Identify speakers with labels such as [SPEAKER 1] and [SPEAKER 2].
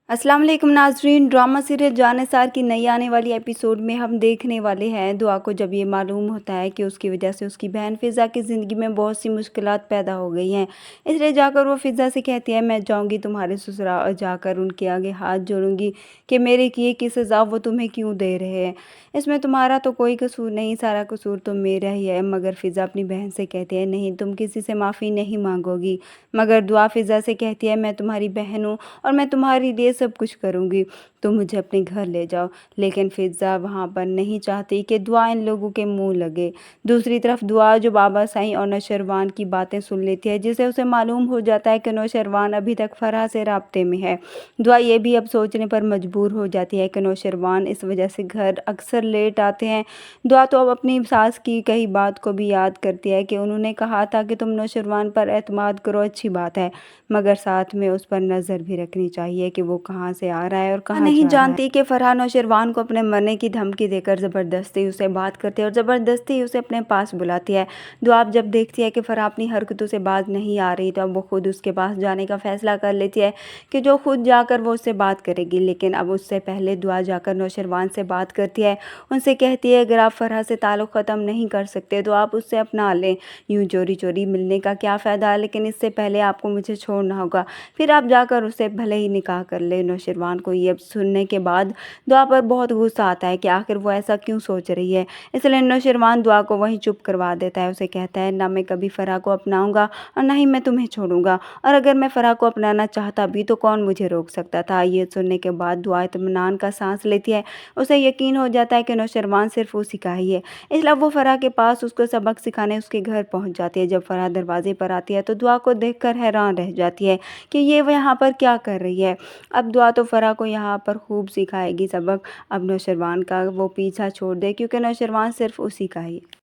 [SPEAKER 1] अस्सलाम वालेकुम नाज़रीन। ड्रामा सीरियल जानिसार की नई आने वाली एपिसोड में हम देखने वाले हैं दुआ को जब ये मालूम होता है कि उसकी वजह से उसकी बहन फ़िज़ा की ज़िंदगी में बहुत सी मुश्किलात पैदा हो गई हैं। इसलिए जाकर वो फ़िज़ा से कहती है, मैं जाऊंगी तुम्हारे ससुराल और जाकर उनके आगे हाथ जोड़ूंगी कि मेरे किए की सज़ा वो तुम्हें क्यों दे रहे हैं। इसमें तुम्हारा तो कोई कसूर नहीं, सारा कसूर तो मेरा ही है। मगर फ़िज़ा अपनी बहन से कहती है, नहीं, तुम किसी से माफ़ी नहीं मांगोगी। मगर दुआ फ़िज़ा से कहती है, मैं तुम्हारी बहन हूँ और मैं तुम्हारे लिए सब कुछ करूँगी, तुम मुझे अपने घर ले जाओ। लेकिन फ़िज़ा वहाँ पर नहीं चाहती कि दुआ इन लोगों के मुंह लगे। दूसरी तरफ दुआ जो बाबा साईं और नौशरवान की बातें सुन लेती है, जिससे उसे मालूम हो जाता है कि नौशरवान अभी तक फ़रहा से राब्ते में है। दुआ ये भी अब सोचने पर मजबूर हो जाती है कि नौशरवान इस वजह से घर अक्सर लेट आते हैं। दुआ तो अब अपनी सास की कही बात को भी याद करती है कि उन्होंने कहा था कि तुम नौशरवान पर एतमाद करो, अच्छी बात है, मगर साथ में उस पर नज़र भी रखनी चाहिए कि वो कहाँ से आ रहा है और कहाँ नहीं जानती कि फ़रहा नौशरवान को अपने मरने की धमकी देकर ज़बरदस्ती उसे बात करती है और ज़बरदस्ती उसे अपने पास बुलाती है। दुआ जब देखती है कि फ़रहा अपनी हरकतों से बाज नहीं आ रही, तो अब वो खुद उसके पास जाने का फ़ैसला कर लेती है कि जो खुद जाकर वो उससे बात करेगी। लेकिन अब उससे पहले दुआ जाकर नौशरवान से बात करती है, उनसे कहती है, अगर आप फ़रहा से ताल्लुक़ ख़त्म नहीं कर सकते तो आप उससे अपना लें। यूँ चोरी चोरी मिलने का क्या फ़ायदा है, लेकिन इससे पहले आपको मुझे छोड़ना होगा, फिर आप जाकर उससे भले ही निकाह कर ले। नौशरवान को ये सुनने के बाद दुआ पर बहुत गुस्सा आता है कि आखिर वो ऐसा क्यों सोच रही है। इसलिए नौशरवान दुआ को वहीं चुप करवा देता है। उसे कहता है, ना मैं कभी फ़रहा को अपनाऊंगा और ना ही मैं तुम्हें छोड़ूंगा, और अगर मैं फ़रहा को अपनाना चाहता भी तो कौन मुझे रोक सकता था। ये सुनने के बाद दुआ इत्मीनान का सांस लेती है। उसे यकीन हो जाता है कि नौशरवान सिर्फ उसी का ही है। इसलिए वो फ़रहा के पास उसको सबक सिखाने उसके घर पहुंच जाती है। जब फ़रहा दरवाजे पर आती है तो दुआ को देखकर हैरान रह जाती है कि ये वो यहाँ पर क्या कर रही है। अब दुआ तो फ़रहा को यहाँ पर खूब सिखाएगी सबक। अब नौशरवान का वो पीछा छोड़ दे, क्योंकि नौशरवान सिर्फ उसी का ही है।